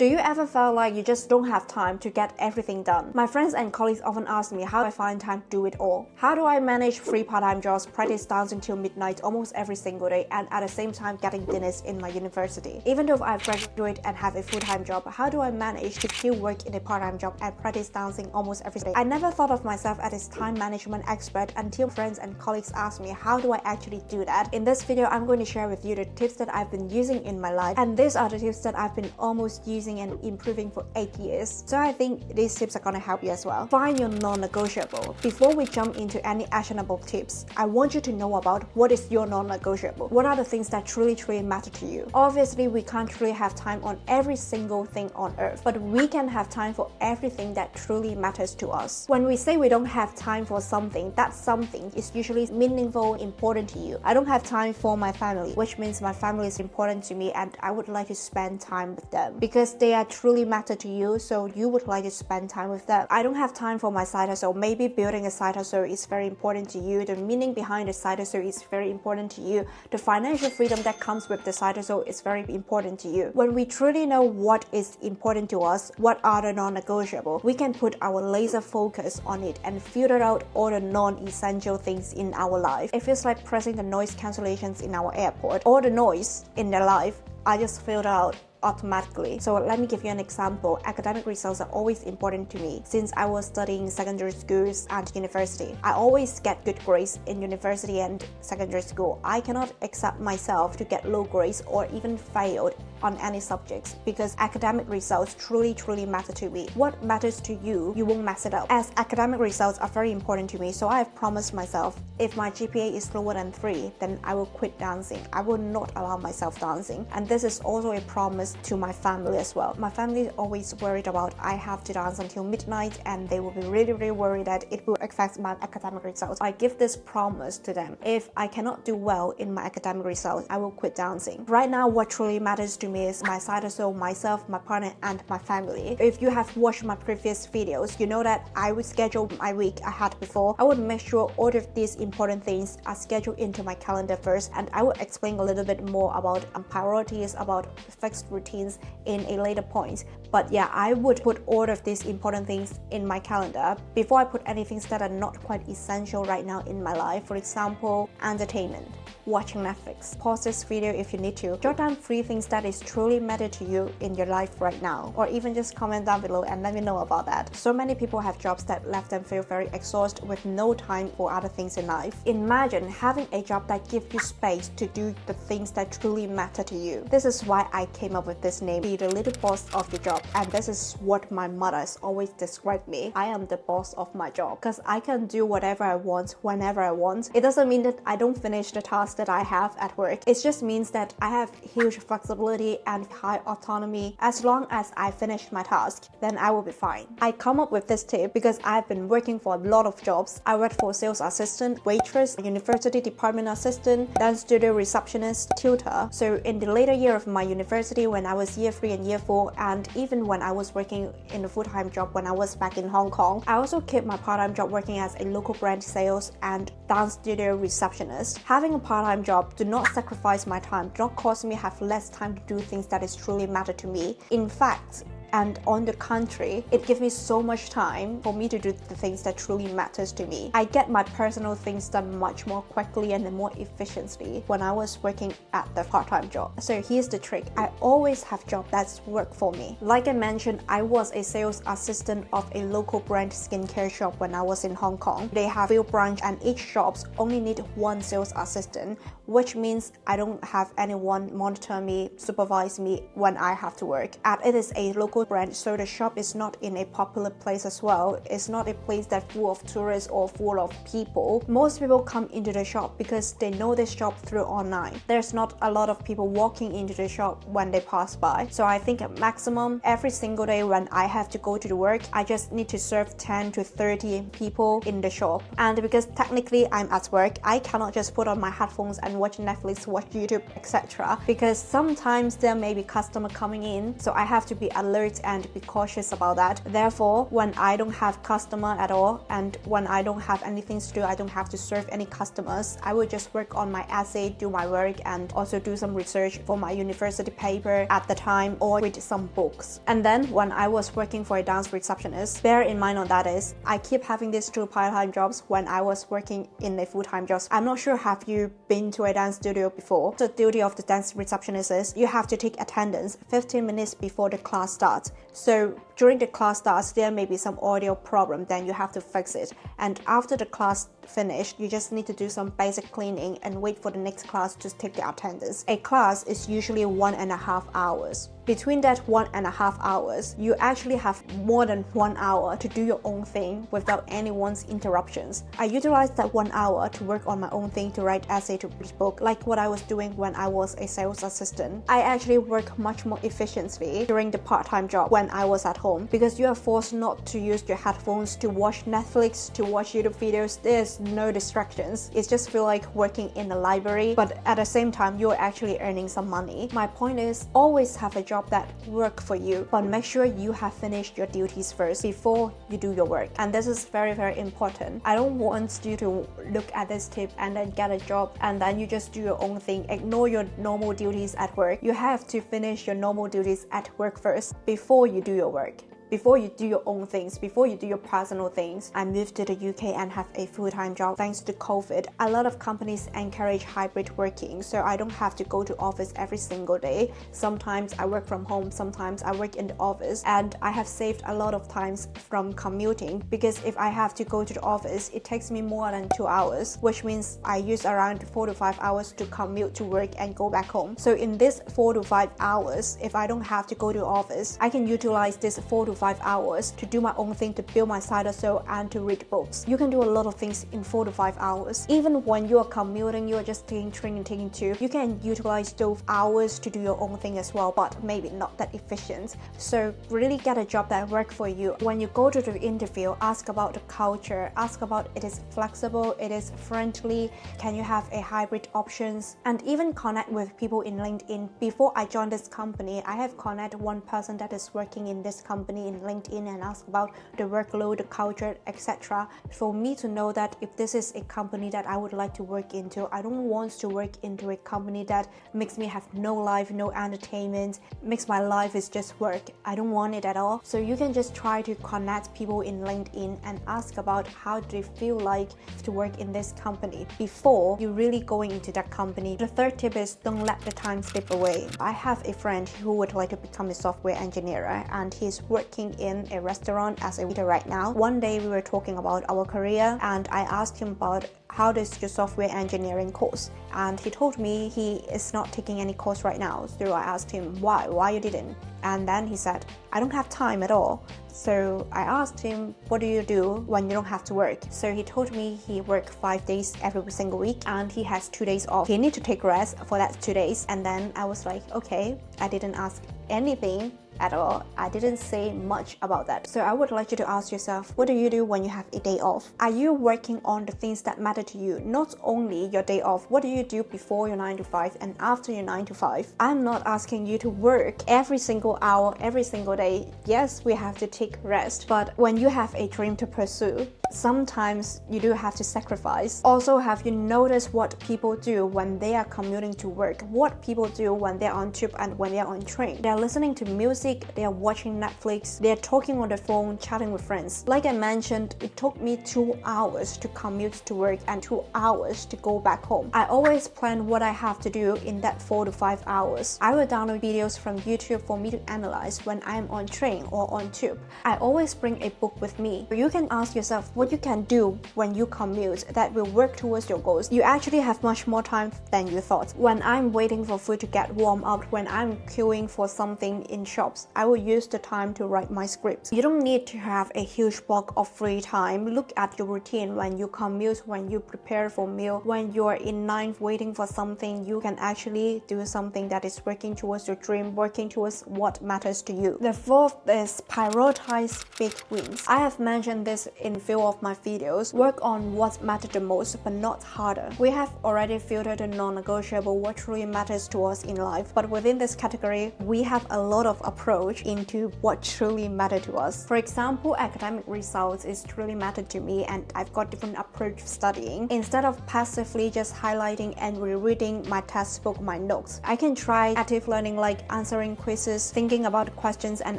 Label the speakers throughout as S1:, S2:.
S1: Do you ever feel like you just don't have time to get everything done? My friends and colleagues often ask me how I find time to do it all. How do I manage 3 part-time jobs, practice dancing till midnight almost every single day, and at the same time getting dinners in my university? Even though I've graduated and have a full-time job, how do I manage to still work in a part-time job and practice dancing almost every day? I never thought of myself as a time management expert until friends and colleagues asked me how do I actually do that. In this video, I'm going to share with you the tips that I've been using in my life, and these are the tips that I've been almost using and improving for 8 years. So I think these tips are gonna help you as well. Find your non-negotiable. Before we jump into any actionable tips, I want you to know about what is your non-negotiable. What are the things that truly matter to you? Obviously, we can't truly have time on every single thing on earth, but we can have time for everything that truly matters to us. When we say we don't have time for something, that something is usually meaningful, important to you. I don't have time for my family, which means my family is important to me and I would like to spend time with them because they are truly matter to you, so you would like to spend time with them. I don't have time for my side hustle. Maybe building a side hustle is very important to you. The meaning behind the side hustle is very important to you. The financial freedom that comes with the side hustle is very important to you. When we truly know what is important to us, what are the non-negotiable, we can put our laser focus on it and filter out all the non-essential things in our life. It feels like pressing the noise cancellations in our airport. All the noise in their life are just filtered out automatically. So let me give you an example. Academic results are always important to me. Since I was studying secondary schools and university, I always get good grades in university and secondary school. I cannot accept myself to get low grades or even failed on any subjects because academic results truly matter to me. What matters to you, you won't mess it up. As academic results are very important to me, so I have promised myself if my GPA is lower than 3, then I will quit dancing. I will not allow myself dancing. And this is also a promise to my family as well. My family is always worried about I have to dance until midnight and they will be really worried that it will affect my academic results. I give this promise to them. If I cannot do well in my academic results, I will quit dancing. Right now, what truly matters to me is my side hustle, myself, my partner, and my family. If you have watched my previous videos, you know that I would schedule my week ahead before. I would make sure all of these important things are scheduled into my calendar first, and I will explain a little bit more about priorities, about fixed routines in a later point. But yeah, I would put all of these important things in my calendar before I put any things that are not quite essential right now in my life. For example, entertainment, watching Netflix. Pause this video if you need to. Jot down 3 things that is truly matter to you in your life right now, or even just comment down below and let me know about that. So many people have jobs that left them feel very exhausted with no time for other things in life. Imagine having a job that gives you space to do the things that truly matter to you. This is why I came up with this name, be the little boss of your job, and this is what my mother has always described me. I am the boss of my job because I can do whatever I want whenever I want. It doesn't mean that I don't finish the task that I have at work. It just means that I have huge flexibility and high autonomy. As long as I finish my task, then I will be fine. I come up with this tip because I've been working for a lot of jobs. I worked for sales assistant, waitress, university department assistant, dance studio receptionist, tutor. So in the later year of my university, when I was year 3 and year 4, and even when I was working in a full-time job when I was back in Hong Kong, I also kept my part-time job working as a local brand sales and dance studio receptionist. Having a part-time job do not sacrifice my time, do not cause me have less time to do things that is truly matter to me. In fact, and on the contrary, it gives me so much time for me to do the things that truly matters to me. I get my personal things done much more quickly and more efficiently when I was working at the part-time job. So here's the trick. I always have job that's work for me. Like I mentioned, I was a sales assistant of a local brand skincare shop when I was in Hong Kong. They have few branch and each shops only need 1 sales assistant, which means I don't have anyone monitor me, supervise me when I have to work. And it is a local brand, so the shop is not in a popular place as well. It's not a place that's full of tourists or full of people. Most people come into the shop because they know this shop through online. There's not a lot of people walking into the shop when they pass by. So I think at maximum every single day when I have to go to the work, I just need to serve 10 to 30 people in the shop. And because technically I'm at work, I cannot just put on my headphones and watch Netflix, watch YouTube, etc. Because sometimes there may be customer coming in, so I have to be alert and be cautious about that. Therefore, when I don't have customer at all, and when I don't have anything to do, I don't have to serve any customers, I will just work on my essay, do my work, and also do some research for my university paper at the time, or read some books. And then when I was working for a dance receptionist, bear in mind on that is, I keep having these 2 part-time jobs when I was working in a full-time job. I'm not sure, have you been to a dance studio before? The duty of the dance receptionist is you have to take attendance 15 minutes before the class starts. So during the class starts, there may be some audio problem, then you have to fix it. And after the class finished, you just need to do some basic cleaning and wait for the next class to take the attendance. A class is usually 1.5 hours. Between that 1.5 hours, you actually have more than 1 hour to do your own thing without anyone's interruptions. I utilized that 1 hour to work on my own thing, to write essay, to read book, like what I was doing when I was a sales assistant. I actually work much more efficiently during the part-time job when I was at home, because you are forced not to use your headphones to watch Netflix, to watch YouTube videos. There's no distractions. It just feels like working in the library, but at the same time, you're actually earning some money. My point is, always have a job that work for you, but make sure you have finished your duties first before you do your work. And this is very, very important. I don't want you to look at this tip and then get a job and then you just do your own thing, ignore your normal duties at work. You have to finish your normal duties at work first before you do your work, before you do your own things, before you do your personal things. I moved to the UK and have a full-time job thanks to COVID. A lot of companies encourage hybrid working, so I don't have to go to office every single day. Sometimes I work from home, sometimes I work in the office, and I have saved a lot of times from commuting, because if I have to go to the office, it takes me more than 2 hours, which means I use around 4 to 5 hours to commute to work and go back home. So in this 4 to 5 hours, if I don't have to go to office, I can utilize this 4 to 5 hours to do my own thing, to build my side hustle and to read books. You can do a lot of things in 4 to 5 hours. Even when you are commuting, you are just taking train and taking tube, you can utilize those hours to do your own thing as well, but maybe not that efficient. So really get a job that works for you. When you go to the interview, ask about the culture, ask about it is flexible, it is friendly, can you have a hybrid options, and even connect with people in LinkedIn. Before I joined this company, I have connected one person that is working in this company in LinkedIn and ask about the workload, the culture, etc. For me to know that if this is a company that I would like to work into, I don't want to work into a company that makes me have no life, no entertainment, makes my life is just work. I don't want it at all. So you can just try to connect people in LinkedIn and ask about how they feel like to work in this company before you really going into that company. The third tip is don't let the time slip away. I have a friend who would like to become a software engineer, and he's working in a restaurant as a waiter right now. One day we were talking about our career and I asked him about how does your software engineering course, and he told me he is not taking any course right now. So I asked him why you didn't, and then he said, I don't have time at all. So I asked him, what do you do when you don't have to work? So he told me he works 5 days every single week and he has 2 days off. He needs to take rest for that 2 days. And then I was like, okay, I didn't ask anything at all. I didn't say much about that. So I would like you to ask yourself, what do you do when you have a day off? Are you working on the things that matter to you? Not only your day off, what do you do before your 9 to 5 and after your 9 to 5? I'm not asking you to work every single hour, every single day. Yes, we have to take rest, but when you have a dream to pursue, sometimes you do have to sacrifice. Also, have you noticed what people do when they are commuting to work? What people do when they're on tube and when they're on train? They're listening to music, they are watching Netflix, they're talking on the phone, chatting with friends. Like I mentioned, it took me 2 hours to commute to work and 2 hours to go back home. I always plan what I have to do in that 4 to 5 hours. I will download videos from YouTube for me to analyze when I am on train or on tube. I always bring a book with me. You can ask yourself what you can do when you commute that will work towards your goals. You actually have much more time than you thought. When I'm waiting for food to get warm up, when I'm queuing for something in shops, apps. I will use the time to write my scripts. You don't need to have a huge block of free time. Look at your routine when you commute, when you prepare for meal, when you're in line waiting for something. You can actually do something that is working towards your dream, working towards what matters to you. The fourth is prioritize big wins. I have mentioned this in a few of my videos. Work on what matters the most, but not harder. We have already filtered the non-negotiable, what truly matters to us in life, but within this category, we have a lot of approach into what truly matters to us. For example, academic results is truly matter to me, and I've got different approach to studying. Instead of passively just highlighting and rereading my textbook, my notes, I can try active learning, like answering quizzes, thinking about questions and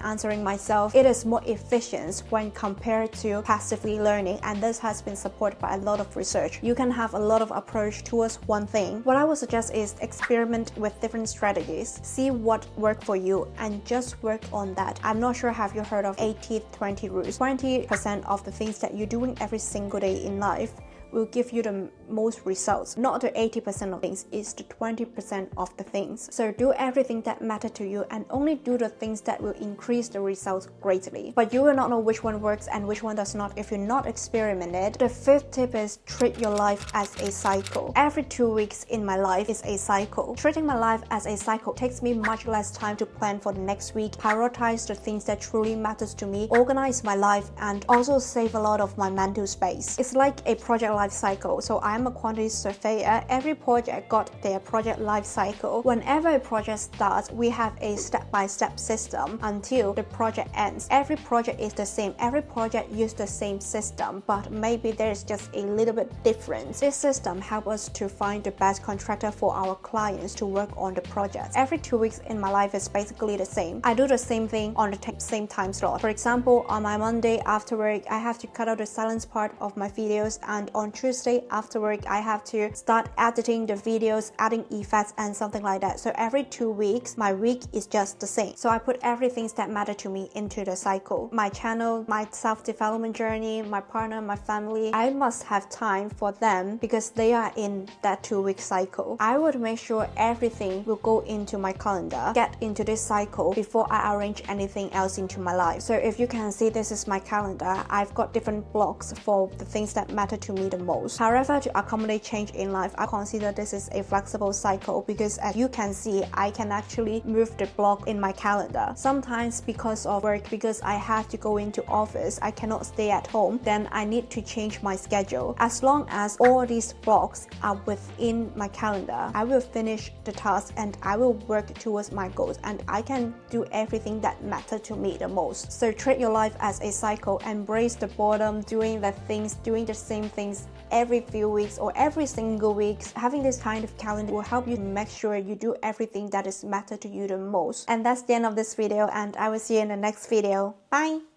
S1: answering myself. It is more efficient when compared to passively learning, and this has been supported by a lot of research. You can have a lot of approach towards one thing. What I would suggest is experiment with different strategies, see what works for you and just work on that. I'm not sure, have you heard of 80-20 rules? 20% of the things that you're doing every single day in life will give you the most results. Not the 80% of things, it's the 20% of the things. So do everything that matter to you and only do the things that will increase the results greatly. But you will not know which one works and which one does not if you're not experimented. The fifth tip is treat your life as a cycle. Every 2 weeks in my life is a cycle. Treating my life as a cycle takes me much less time to plan for the next week, prioritize the things that truly matters to me, organize my life, and also save a lot of my mental space. It's like a project life cycle. So I'm a quantity surveyor. Every project got their project life cycle. Whenever a project starts, we have a step-by-step system until the project ends. Every project is the same. Every project uses the same system, but maybe there's just a little bit difference. This system helps us to find the best contractor for our clients to work on the project. Every 2 weeks in my life is basically the same. I do the same thing on the same time slot. For example, on my Monday after work, I have to cut out the silence part of my videos, and on Tuesday after work, I have to start editing the videos, adding effects and something like that. So every 2 weeks, my week is just the same. So I put everything that matter to me into the cycle. My channel, my self-development journey, my partner, my family, I must have time for them because they are in that 2-week cycle. I would make sure everything will go into my calendar, get into this cycle before I arrange anything else into my life. So if you can see, this is my calendar. I've got different blocks for the things that matter to me the most. However, to accommodate change in life, I consider this is a flexible cycle because as you can see, I can actually move the block in my calendar. Sometimes because of work, because I have to go into office, I cannot stay at home, then I need to change my schedule. As long as all these blocks are within my calendar, I will finish the task and I will work towards my goals, and I can do everything that matters to me the most. So treat your life as a cycle, embrace the boredom, doing the same things every few weeks or every single week. Having this kind of calendar will help you make sure you do everything that is matter to you the most. And that's the end of this video, and I will see you in the next video. Bye!